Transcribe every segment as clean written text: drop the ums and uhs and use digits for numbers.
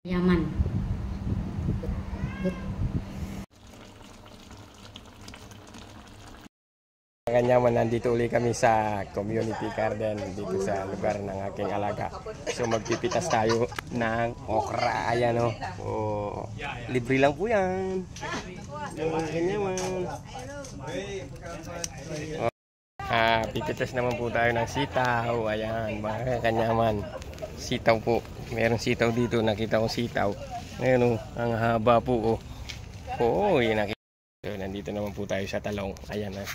Yaman. Kanyaman, nandito uli kami sa community garden dito sa lugar ng aking alaga. So magpipitas tayo ng okra. Ayan o. Oh, libre lang po yan. Kanyaman. Pipitas naman po tayo ng sitaw. Ayan mga kanyaman. Sitaw po. Meron sitaw dito. Nakita ko sitaw. Ngayon o. Ang haba po o. Oh, nakita. So nandito naman po tayo sa talong. Ayan na.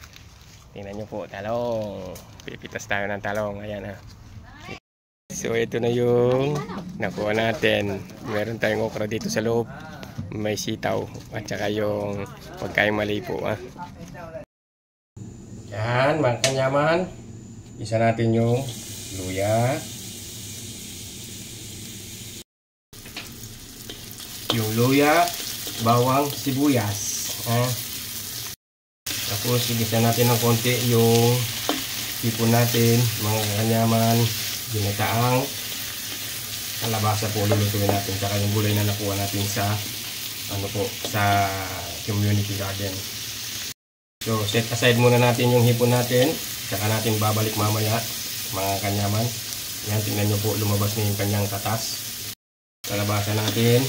Tingnan nyo po, talong. Pipitas tayo ng talong. Ayan ha. So ito na yung nakuha natin. Meron tayong okra dito sa loob. May sitaw. At saka yung pagkain mali po ha. Yan mga kanyaman. Isa natin yung luya. Yung luya, bawang, sibuyas. Tapos igisa natin ng konti yung hipon natin, mga kanyaman, ginataang kalabasa po lulutuin natin, saka yung gulay na nakuha natin sa sa community garden. So set aside muna natin yung hipon natin, saka natin babalik mamaya mga kanyaman. Yan, tingnan nyo po, lumabas na yung kanyang katas. Kalabasa natin.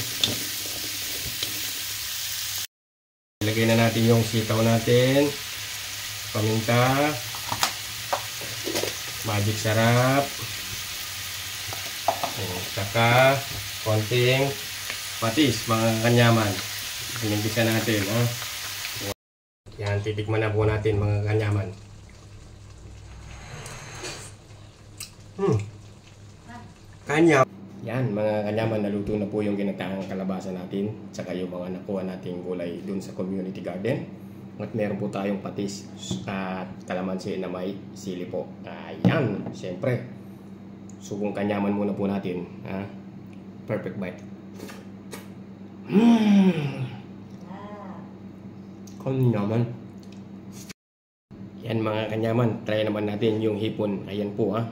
Ilagay na natin yung sitaw natin, paminta, magic sarap, saka konting patis mga kanyaman. Pinigbisa natin ha. Yan, titikman na po natin mga kanyaman. Kanya. Yan mga kanyaman, naluto na po yung ginataang kalabasa natin, saka yung mga nakuha nating gulay dun sa community garden. At meron po tayong patis at kalamansi na may sili po. Ayan, siyempre subong kanyaman muna po natin ha? Perfect bite. Kanyaman. Yan mga kanyaman, try naman natin yung hipon. Ayan po ha.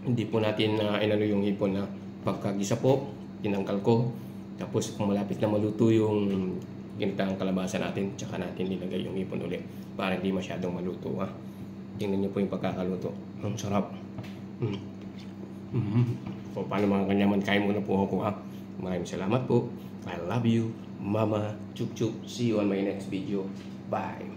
Hindi po natin inano yung hipon na pagkagisa po, tinangkal ko. Tapos kung malapit na maluto yung ginataang kalabasa natin, tsaka natin nilagay yung hipon ulit para hindi masyadong maluto ha. Tingnan niyo po yung pagkakaluto. Ang sarap. So paano mga kanyaman, kain muna po ako ha. Maraming salamat po. I love you, Mama. Chup chup. See you on my next video. Bye.